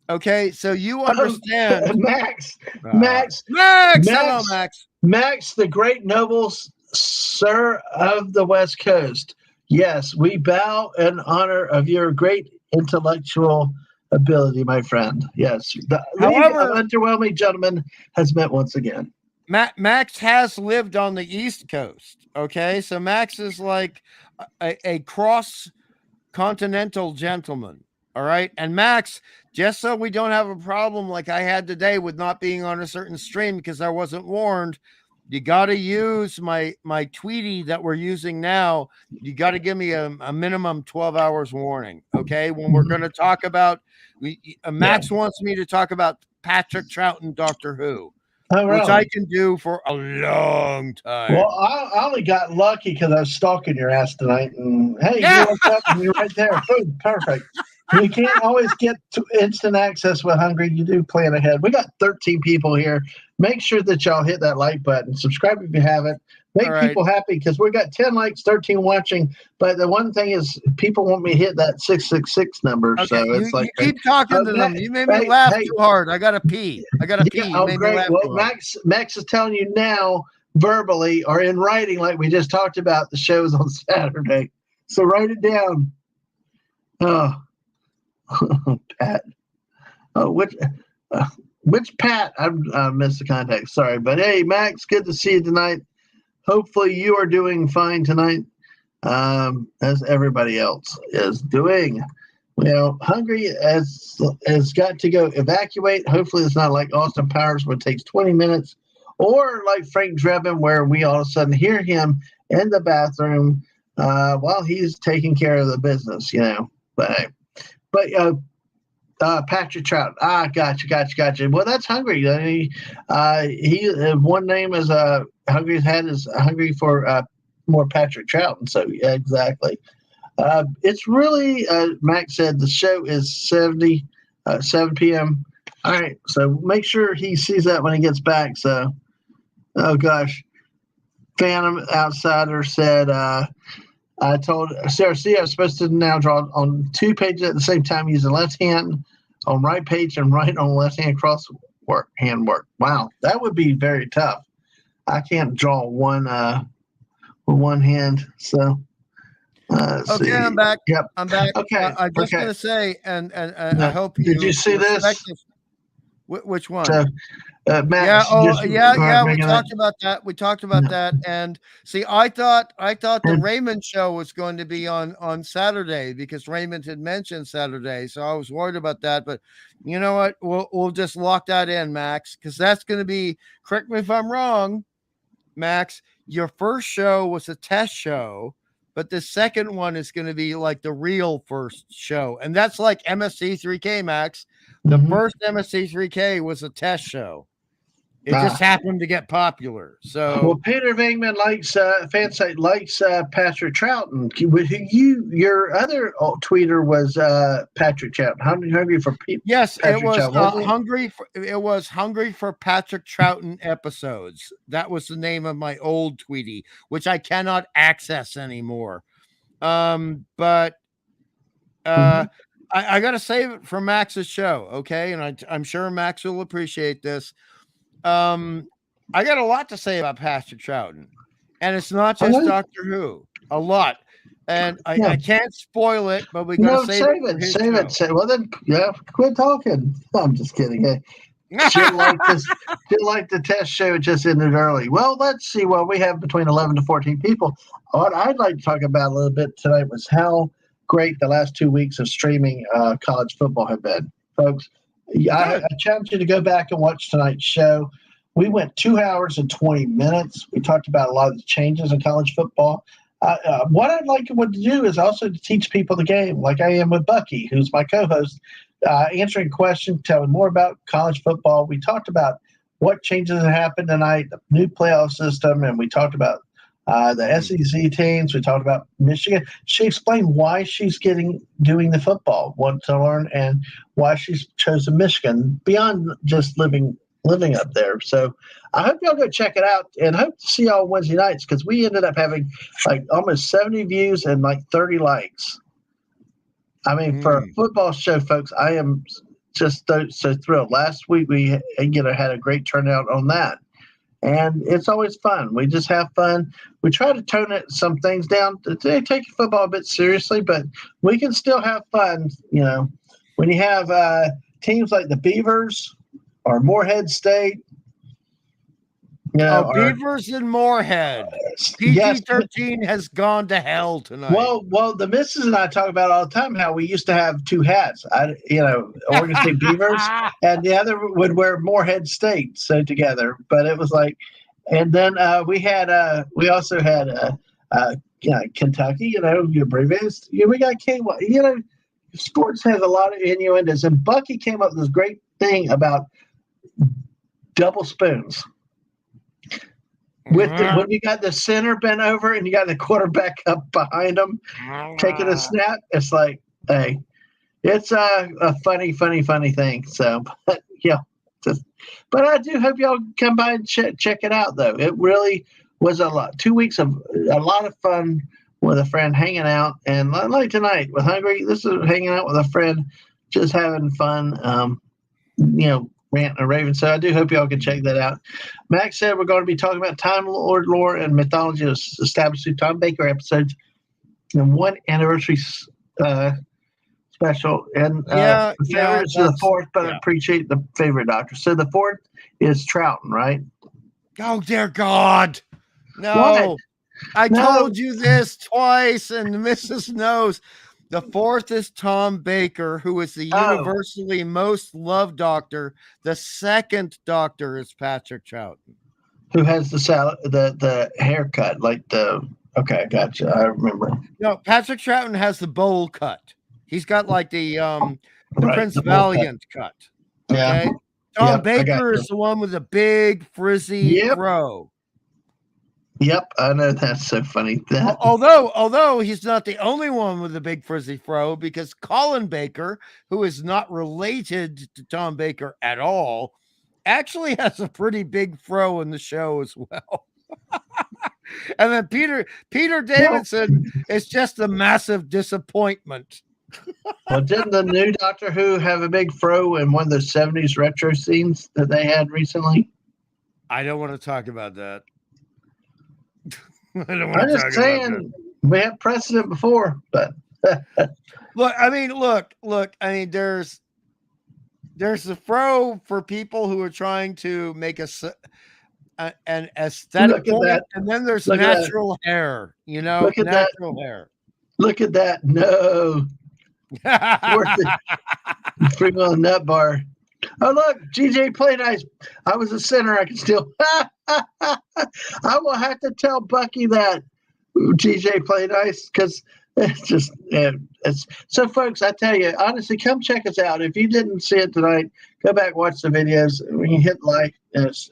Okay, so you understand, Max. Hello, Max. Max, the great nobles, sir of the West Coast. Yes, we bow in honor of your great intellectual ability, my friend. Yes, the League of Underwhelming Gentlemen has met once again. Max has lived on the East Coast. Okay, so Max is like a cross-continental gentleman. All right, and Max, just so we don't have a problem like I had today with not being on a certain stream because I wasn't warned, you got to use my Tweety that we're using now. You got to give me a minimum 12 hours warning. Okay, when we're going to talk about, Max wants me to talk about Patrick Troughton, Doctor Who. Oh, really? Which I can do for a long time. Well, I only got lucky because I was stalking your ass tonight. And hey, you woke up and you're right there. Boom, perfect. You can't always get to instant access with Hungry. You do plan ahead. We got 13 people here. Make sure that y'all hit that like button. Subscribe if you haven't. Make people happy because we got 10 likes, 13 watching. But the one thing is, people want me to hit that 666 number. Okay, so it's you keep talking to them. You made me laugh too hard. I got to pee. Oh, great. Well, Max is telling you now, verbally or in writing, like we just talked about, the show's on Saturday. So write it down. Oh, Pat. Oh, which Pat? I missed the context. Sorry, but hey, Max, good to see you tonight. Hopefully you are doing fine tonight, as everybody else is doing. Well, Hungry has got to go evacuate. Hopefully it's not like Austin Powers where it takes 20 minutes, or like Frank Drebin where we all of a sudden hear him in the bathroom while he's taking care of the business, But Patrick Trout. Gotcha. Well, that's Hungry. He one name is Hungry's head is Hungry for more Patrick Trout, and so yeah, exactly. It's really Max said the show is 7 p.m. All right, so make sure he sees that when he gets back. So, oh gosh, Phantom Outsider said. I told Sarah, I was supposed to now draw on 2 pages at the same time, use the left hand on right page and right on left hand hand work. Wow, that would be very tough. I can't draw one with one hand. So, okay, see. I'm back. Yep, I'm back. Okay, I'm just gonna say, and I hope you. Did you see this? Which one? So, Max, We talked about that. We talked about that. And see, I thought the Raymond show was going to be on Saturday because Raymond had mentioned Saturday. So I was worried about that. But you know what? We'll just lock that in, Max, because that's going to be. Correct me if I'm wrong, Max. Your first show was a test show, but the second one is going to be like the real first show, and that's like MSC3K, Max. The first MSC3K was a test show. It just happened to get popular. So, well, Peter Vingman likes fansite likes Patrick Troughton. Your other tweeter was Patrick Troughton. Hungry for people. Yes, Patrick it was hungry for Patrick Troughton episodes. That was the name of my old Tweety, which I cannot access anymore. But I got to save it for Max's show, okay? And I'm sure Max will appreciate this. I got a lot to say about Patrick Troughton, and it's not just Doctor Who. A lot, and I can't spoil it, but we got to save it. Well, then, quit talking. I'm just kidding. Hey. She'll like the test show. It just ended early. Well, let's see what we have between 11 to 14 people. What I'd like to talk about a little bit tonight was how great the last 2 weeks of streaming college football have been, folks. I challenge you to go back and watch tonight's show. We went 2 hours and 20 minutes. We talked about a lot of the changes in college football. what I'd like to do is also to teach people the game, like I am with Bucky, who's my co-host, answering questions, telling more about college football. We talked about what changes have happened tonight, the new playoff system, and we talked about the SEC teams. We talked about Michigan. She explained why she's doing the football, what to learn, and why she's chosen Michigan beyond just living up there. So I hope y'all go check it out, and hope to see y'all Wednesday nights, because we ended up having like almost 70 views and like 30 likes. I mean, for a football show, folks, I am just so thrilled. Last week we had a great turnout on that, and it's always fun. We just have fun. We try to tone some things down. They take football a bit seriously, but we can still have fun. You know, when you have teams like the Beavers or Morehead State. Beavers and Morehead. PG-13 has gone to hell tonight. Well, the missus and I talk about all the time how we used to have two hats. Oregon State Beavers, and the other would wear Morehead State so together. But it was like, and then we also had Kentucky. Your Braves. We got KY. Sports has a lot of innuendos, and Bucky came up with this great thing about double spoons. When you got the center bent over and you got the quarterback up behind them taking a snap, it's like, hey, it's a funny thing. So, but I do hope y'all come by and check it out, though. It really was a lot. 2 weeks of a lot of fun with a friend, hanging out, and like tonight with Hungry, this is hanging out with a friend, just having fun. Rant and Raven. So I do hope y'all can check that out. Max said we're going to be talking about Time Lord lore and mythology established through Tom Baker episodes and one anniversary special. And the favorite is the fourth, but I appreciate the favorite doctor. So the fourth is Troughton, right? Oh, dear God. No. I told you this twice, and the missus knows. The fourth is Tom Baker, who is the universally most loved doctor. The second doctor is Patrick Troughton, who has the haircut, like okay, gotcha. I remember. No, Patrick Troughton has the bowl cut. He's got like the Prince Valiant cut. Okay, Tom Baker is the one with the big frizzy fro. Yep, I know, that's so funny. Although he's not the only one with a big frizzy fro, because Colin Baker, who is not related to Tom Baker at all, actually has a pretty big fro in the show as well. And then Peter Davidson is just a massive disappointment. Well, didn't the new Doctor Who have a big fro in one of the 70s retro scenes that they had recently? I don't want to talk about that. I'm just saying, we have precedent before, but look. I mean, there's the fro for people who are trying to make an aesthetic point, and then there's natural hair. Natural hair. Look at that! No, bring on nut bar. Oh, look, GJ play nice. I was a center. I can still. I will have to tell Bucky that GJ play nice, because it's just it's so. Folks, I tell you honestly, come check us out. If you didn't see it tonight, go back, watch the videos. When you hit like,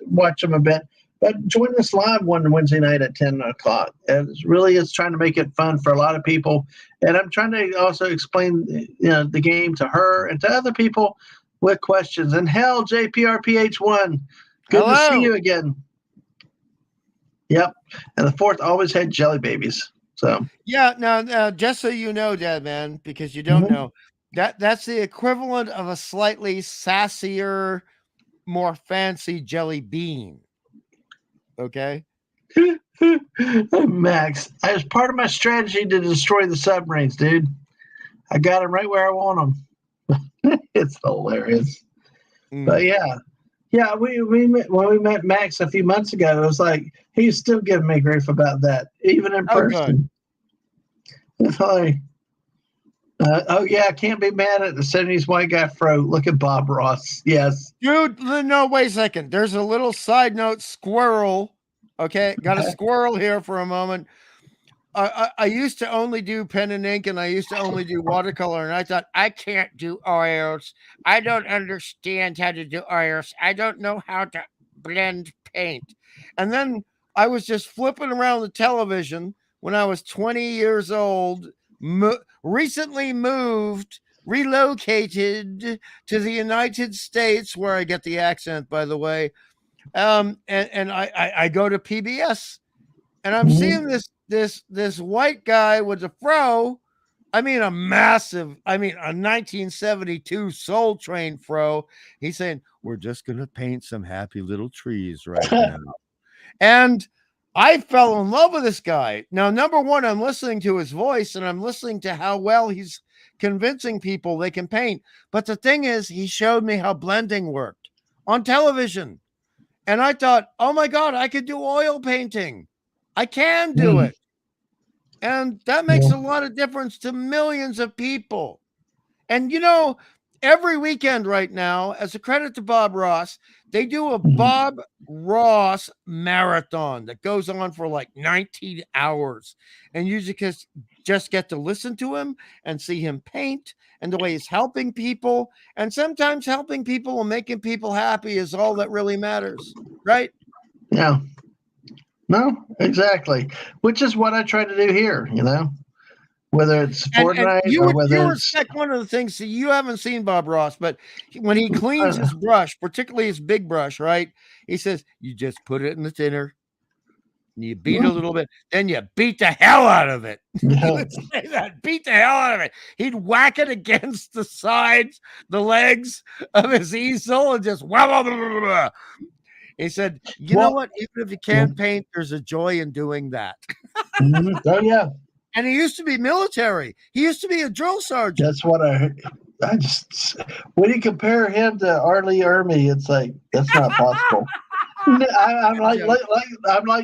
watch them a bit. But join us live one Wednesday night at 10 o'clock. And it really is trying to make it fun for a lot of people. And I'm trying to also explain the game to her and to other people with questions. And hell, JPRPH1, good to see you again. Yep. And the fourth always had jelly babies. So now just so you know, Dadman, because you don't know, that's the equivalent of a slightly sassier, more fancy jelly bean. Okay. Max, as part of my strategy to destroy the submarines, dude, I got them right where I want them. It's hilarious. But we met, when we met Max a few months ago, it was like he's still giving me grief about that, even in person. It's like, I can't be mad at the 70s white guy fro. Look at Bob Ross. Yes, dude. No, wait a second. There's a little side note. Squirrel. Okay, got a squirrel here for a moment. I used to only do pen and ink, and I used to only do watercolor, and I thought, I can't do oils. I don't understand how to do oils. I don't know how to blend paint. And then I was just flipping around the television when I was 20 years old, recently moved, relocated to the United States, where I get the accent, by the way. And I go to PBS, and I'm seeing this white guy with a fro. I mean, a 1972 Soul Train fro. He's saying, we're just going to paint some happy little trees right now. And I fell in love with this guy. Now, number one, I'm listening to his voice, and I'm listening to how well he's convincing people they can paint. But the thing is, he showed me how blending worked on television. And I thought, oh my God, I could do oil painting. I can do it. And that makes a lot of difference to millions of people. And, every weekend right now, as a credit to Bob Ross, they do a Bob Ross marathon that goes on for like 19 hours. And you just get to listen to him and see him paint and the way he's helping people. And sometimes helping people and making people happy is all that really matters, right? Yeah. No, exactly. Which is what I try to do here, whether it's Fortnite or whether you respect one of the things that you haven't seen Bob Ross, but when he cleans his brush, particularly his big brush, right? He says, you just put it in the thinner, and you beat a little bit, then you beat the hell out of it. He would say that, beat the hell out of it. He'd whack it against the sides, the legs of his easel, and just blah, blah, blah, blah, blah. He said, you know what? Even if you can't paint, there's a joy in doing that. Oh, yeah. And he used to be military. He used to be a drill sergeant. That's what I heard. When you compare him to Arlie Ermy, it's like, that's not possible. I'm like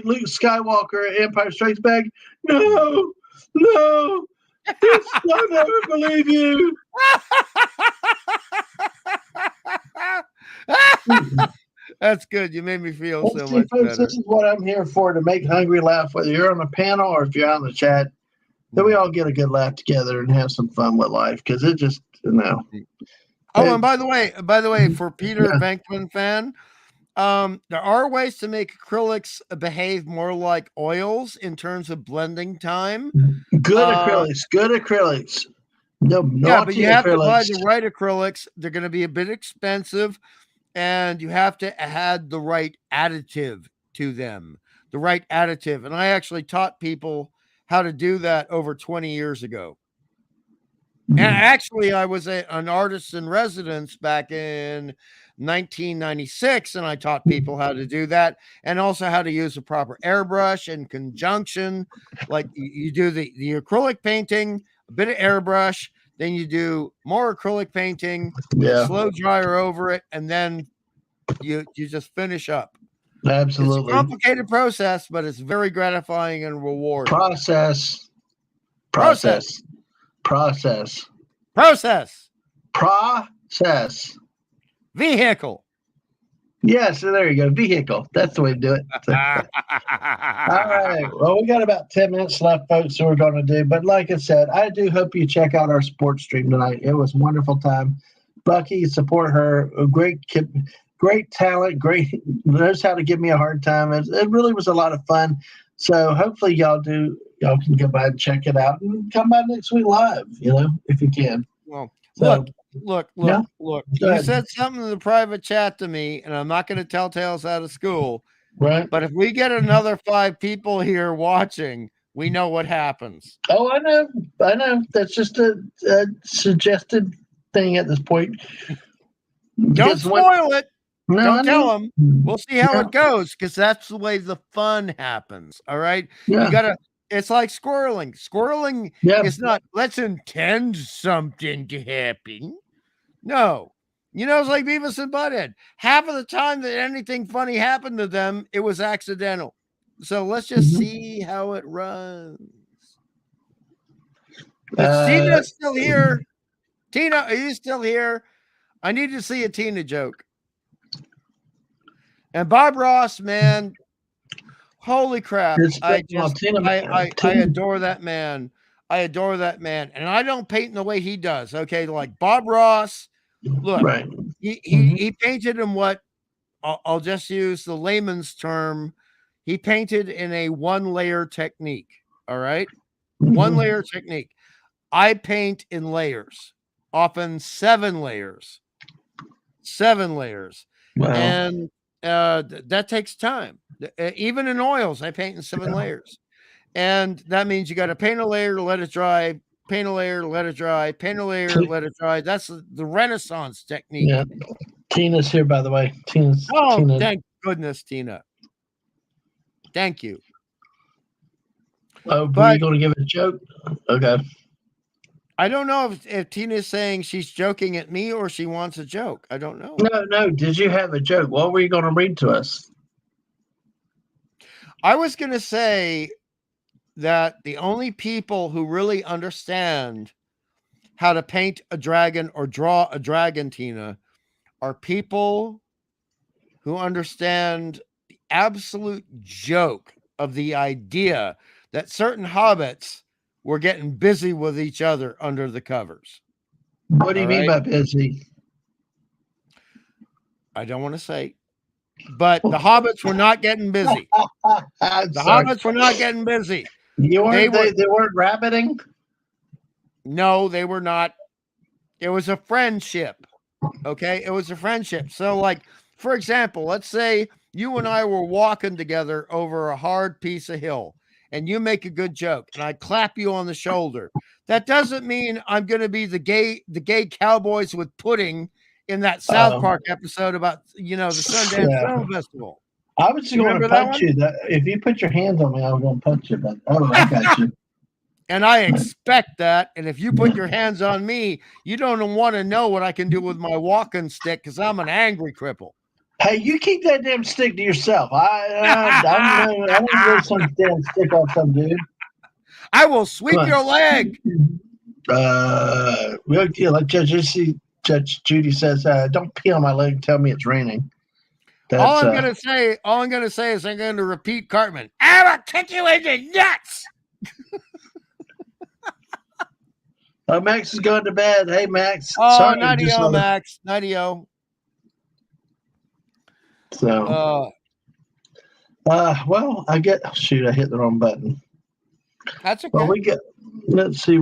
Luke Skywalker at Empire Strikes Back. No, I'll never believe you. That's good. You made me feel much folks, better. This is what I'm here for, to make Hungry laugh, whether you're on the panel or if you're out in the chat. Then we all get a good laugh together and have some fun with life, because it just, Oh, and by the way, for Peter Venkman fan, there are ways to make acrylics behave more like oils in terms of blending time. Good acrylics. No, but you have to buy the right acrylics. They're going to be a bit expensive, and you have to add the right additive to them. The right additive. And I actually taught people how to do that over 20 years ago. And actually, I was an artist in residence back in 1996, and I taught people how to do that, and also how to use a proper airbrush in conjunction. Like you do the acrylic painting, a bit of airbrush, then you do more acrylic painting with a slow dryer over it, and then you just finish up. Absolutely. It's a complicated process, but it's very gratifying and rewarding. Process. Vehicle. Yes, there you go. Vehicle. That's the way to do it. All right. Well, we got about 10 minutes left, folks, so we're going to do. But like I said, I do hope you check out our sports stream tonight. It was a wonderful time. Bucky, support her. Great talent. Great. Knows how to give me a hard time. It really was a lot of fun. So hopefully y'all can go by and check it out and come by next week live, if you can. Well, look. You said something in the private chat to me, and I'm not going to tell tales out of school. Right. But if we get another 5 people here watching, we know what happens. Oh, I know. That's just a suggested thing at this point. Don't spoil it. No, don't tell them. We'll see how it goes, because that's the way the fun happens. All right. Yeah. You gotta. It's like squirreling. Squirreling is not, let's intend something to happen. No. It's like Beavis and Butthead. Half of the time that anything funny happened to them, it was accidental. So let's just see how it runs. Tina's still here. Tina, are you still here? I need to see a Tina joke. And Bob Ross, man, Holy crap. I Tina. adore that man. I adore that man. And I don't paint in the way he does. Okay. Like Bob Ross, look, Right. he painted in what I'll just use the layman's term. He painted in a 1-layer technique. All right. 1-layer technique. I paint in layers, often 7 layers. 7 layers. Wow. And that takes time. Even in oils, I paint in 7 layers. And that means you got to paint a layer, let it dry, paint a layer, let it dry, paint a layer, let it dry. That's the Renaissance technique. Yeah. Tina's here, by the way. Tina. Thank goodness, Tina. Thank you. Oh, were you going to give it a joke? Okay. I don't know if Tina's saying she's joking at me or she wants a joke. I don't know. No. Did you have a joke? What were you going to read to us? I was going to say that the only people who really understand how to paint a dragon or draw a dragon, Tina, are people who understand the absolute joke of the idea that certain hobbits were getting busy with each other under the covers. What do you mean by busy? I don't want to say, but the hobbits were not getting busy. Hobbits were not getting busy. They weren't rabbiting? No, they were not. It was a friendship. Okay. It was a friendship. So, like, for example, let's say you and I were walking together over a hard piece of hill and you make a good joke and I clap you on the shoulder. That doesn't mean I'm going to be the gay cowboys with pudding in that South Park episode about, the Sundance Film Festival. I was just going to punch you. If you put your hands on me, I was going to punch you. But I got you. And I expect that. And if you put your hands on me, you don't want to know what I can do with my walking stick because I'm an angry cripple. Hey, you keep that damn stick to yourself. I don't get some damn stick off some dude. I will sweep your leg. Like Judge Judy says, don't pee on my leg and tell me it's raining. All I'm gonna say is I'm going to repeat Cartman. I will kick you in the nuts. Max is going to bed. Hey, Max. Oh, nighty-o, Max. Nighty-o. So, well, I hit the wrong button. That's okay. Well, let's see,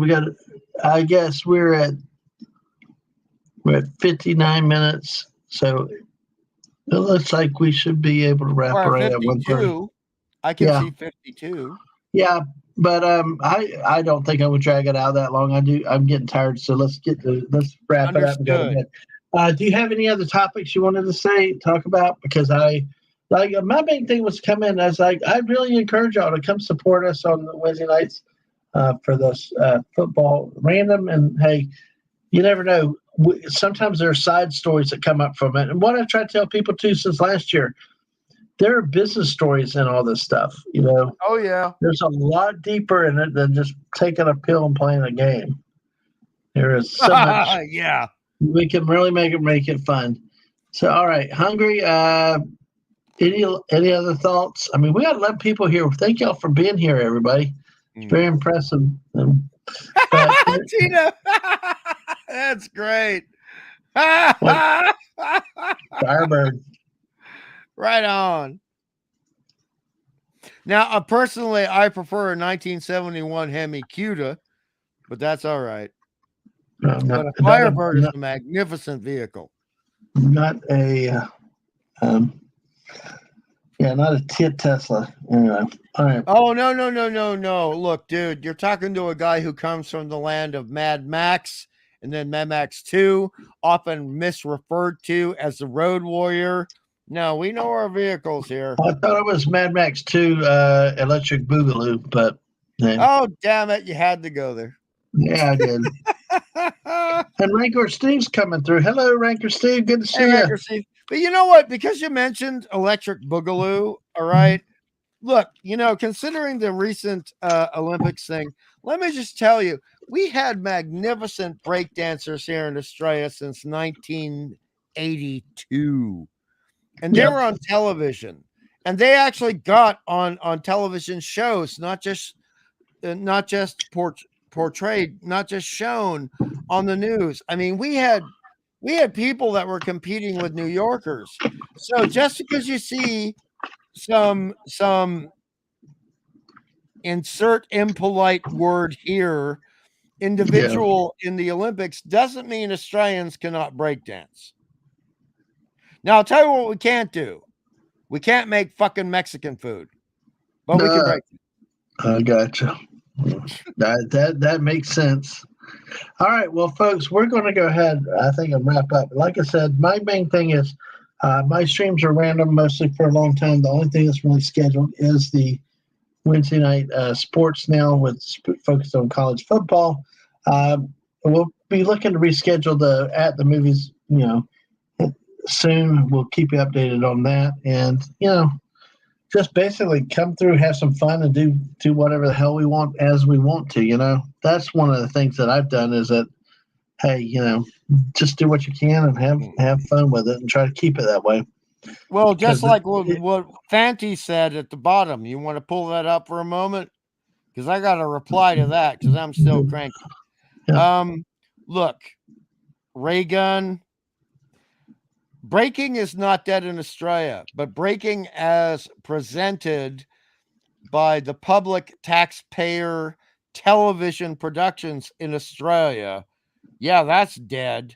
I guess we're at 59 minutes. So it looks like we should be able to wrap right at 1:30. I can see 52. Yeah. But I don't think I would drag it out that long. I'm getting tired, so let's wrap it up and go to bed. Do you have any other topics you wanted to talk about? Because my main thing was come in. I was like, I really encourage y'all to come support us on Wednesday nights for this football random. And hey, you never know. Sometimes there are side stories that come up from it. And what I try to tell people too since last year, there are business stories in all this stuff, Oh, yeah. There's a lot deeper in it than just taking a pill and playing a game. There is so much. Yeah. We can really make it fun. So, all right. Hungry, any other thoughts? I mean, we got 11 people here. Thank y'all for being here, everybody. It's very impressive. Tina, that's great. Firebird. Right on. Now, personally, I prefer a 1971 Hemi Cuda, but that's all right. But a Firebird is a magnificent vehicle. Not a, not a Tesla. Anyway, all right. Oh, no. Look, dude, you're talking to a guy who comes from the land of Mad Max and then Mad Max 2, often misreferred to as the Road Warrior. No, we know our vehicles here. I thought it was Mad Max 2 Electric Boogaloo, but... Oh, damn it. You had to go there. Yeah, I did. And Ranker Steve's coming through. Hello, Ranker Steve. Good to see you. Ranker Steve. But you know what? Because you mentioned Electric Boogaloo, all right? Look, considering the recent Olympics thing, let me just tell you, we had magnificent breakdancers here in Australia since 1982. And they were on television. and they actually got on television shows, not just portrayed, not just shown on the news. I mean, we had people that were competing with New Yorkers. So just because you see some insert impolite word here individual in the Olympics doesn't mean Australians cannot breakdance. Now I'll tell you what we can't do. We can't make fucking Mexican food, but we can break. I gotcha. That makes sense. All right, well, folks, we're going to go ahead, I think, and wrap up. Like I said, my main thing is my streams are random mostly for a long time. The only thing that's really scheduled is the Wednesday night sports now with focus on college football. We'll be looking to reschedule the At the Movies, soon. We'll keep you updated on that. And, just basically come through, have some fun, and do whatever the hell we want as we want to. That's one of the things that I've done is that, hey, just do what you can and have fun with it and try to keep it that way. Well, just like what Fanti said at the bottom, you want to pull that up for a moment? Because I got a reply to that because I'm still cranky. Yeah. Look, Raygun, breaking is not dead in Australia, but breaking as presented by the public taxpayer television productions in Australia, yeah, that's dead.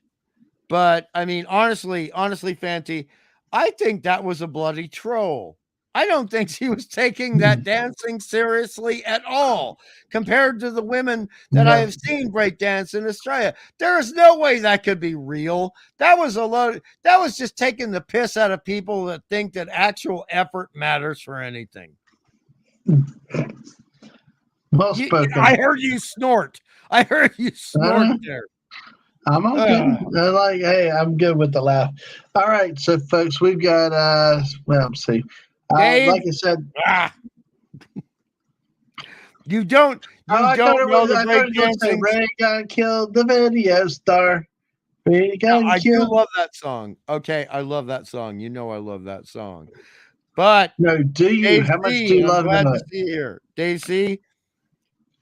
But I mean, honestly, Fanti, I think that was a bloody troll. I don't think she was taking that dancing seriously at all compared to the women that I have seen break dance in Australia. There is no way that could be real. That was that was just taking the piss out of people that think that actual effort matters for anything. Well spoken. I heard you snort. I heard you snort there. I'm okay. Hey, I'm good with the laugh. All right, so folks, we've got let's see. Dave, like I said, you don't know the breakdancing. Raygun killed the video star. I do love that song. Okay, I love that song. I love that song. But no, do you? Dave How much do you love glad to see here, Dave C.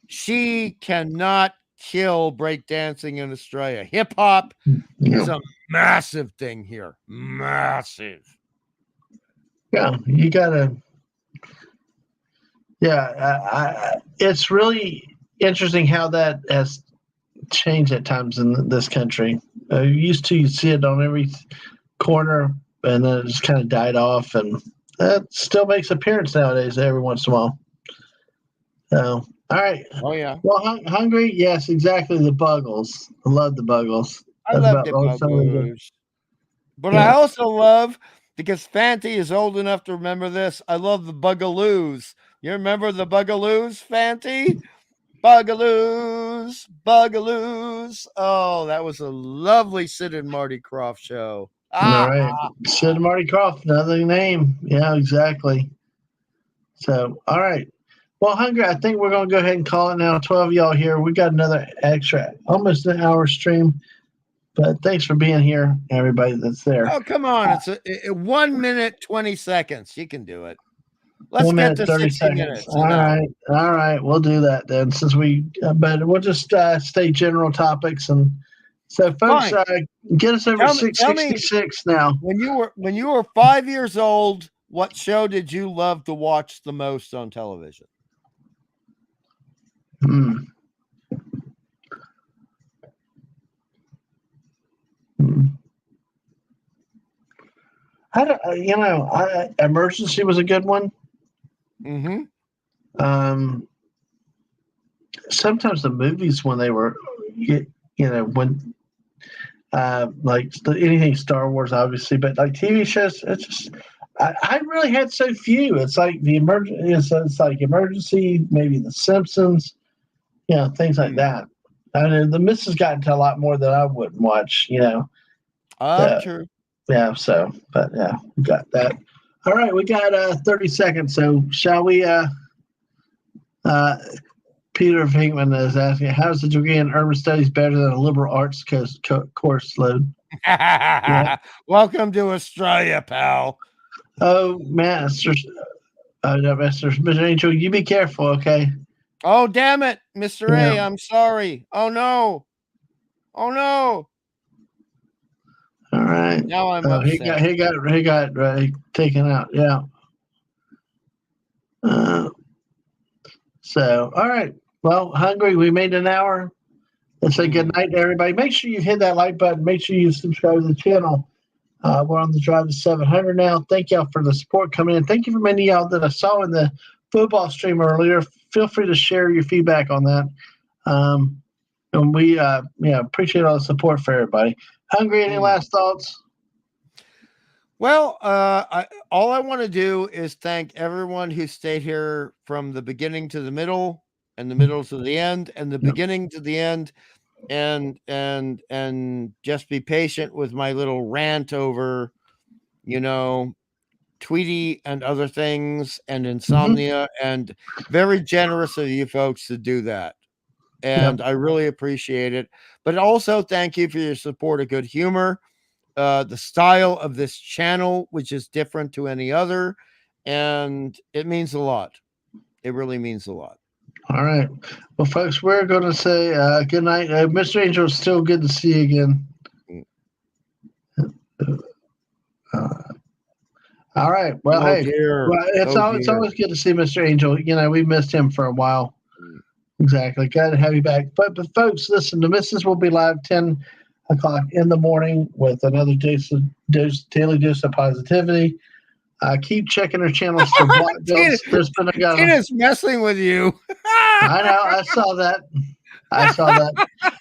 She cannot kill breakdancing in Australia. Hip hop is a massive thing here. Massive. Yeah, you gotta. Yeah, it's really interesting how that has changed at times in this country. Used to, you see it on every corner, and then it just kind of died off, and that still makes appearance nowadays every once in a while. So, all right. Oh yeah. Well, hungry? Yes, exactly. The Buggles. I love the Buggles. I love the Buggles. But yeah. I also love, because Fanti is old enough to remember this, I love the Bugaloos. You remember the Bugaloos, Fanti? Bugaloos. Oh, that was a lovely Sid and Marty Krofft show. All right. Sid and Marty Krofft, another name. Yeah, exactly. So, all right. Well, Hungry, I think we're going to go ahead and call it now. 12 of y'all here. We got another extra, almost an hour stream. But thanks for being here, everybody that's there. Oh, come on. It's a 1 minute, 20 seconds. You can do it. Let's get to 60 seconds. Minutes. All right. We'll do that then, but we'll just stay general topics. And so, folks, get us over 666 now. When you were 5 years old, what show did you love to watch the most on television? Emergency was a good one. Sometimes the movies when they were, like anything Star Wars, obviously, but like TV shows, it's just I really had so few. It's like it's like Emergency, maybe The Simpsons, things like that. I mean, the missus got into a lot more that I wouldn't watch, True. Yeah, so, but yeah, we got that. All right, we got 30 seconds, so shall we, Peter Pinkman is asking, how's the degree in urban studies better than a liberal arts course load? Yeah. Welcome to Australia, pal. Oh, Masters. No, Mr. Angel, you be careful, okay? Oh, damn it, Mr. A, I'm sorry. Oh, no. Oh, no. All right. Now I'm upset. He got taken out. Yeah. So, all right. Well, hungry. We made an hour. Let's say good night to everybody. Make sure you hit that like button. Make sure you subscribe to the channel. We're on the drive to 700 now. Thank y'all for the support coming in. Thank you for many of y'all that I saw in the football stream earlier. Feel free to share your feedback on that. And we appreciate all the support for everybody. Hungry, any last thoughts? Well, all I want to do is thank everyone who stayed here from the beginning to the middle, and the middle to the end, and the beginning to the end, and just be patient with my little rant over, Tweety and other things and insomnia, and very generous of you folks to do that. And I really appreciate it. But also thank you for your support of good humor. The style of this channel, which is different to any other, and it means a lot. It really means a lot. All right. Well, folks, we're going to say good night. Mr. Angel, it's still good to see you again. All right. Well, it's always good to see Mr. Angel. We missed him for a while. Exactly. Glad to have you back. But folks, listen, the Missus will be live 10 o'clock in the morning with another daily dose of positivity. Keep checking her channels for block bills. Tina's messing with you. I know. I saw that.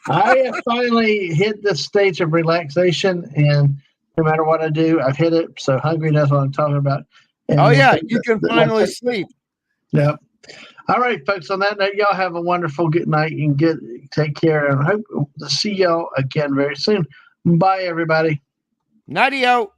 I have finally hit this stage of relaxation, and no matter what I do, I've hit it. So hungry knows what I'm talking about. And you can finally sleep. Yep. All right, folks. On that note, y'all have a wonderful good night and take care. And I hope to see y'all again very soon. Bye, everybody. Nighty-o.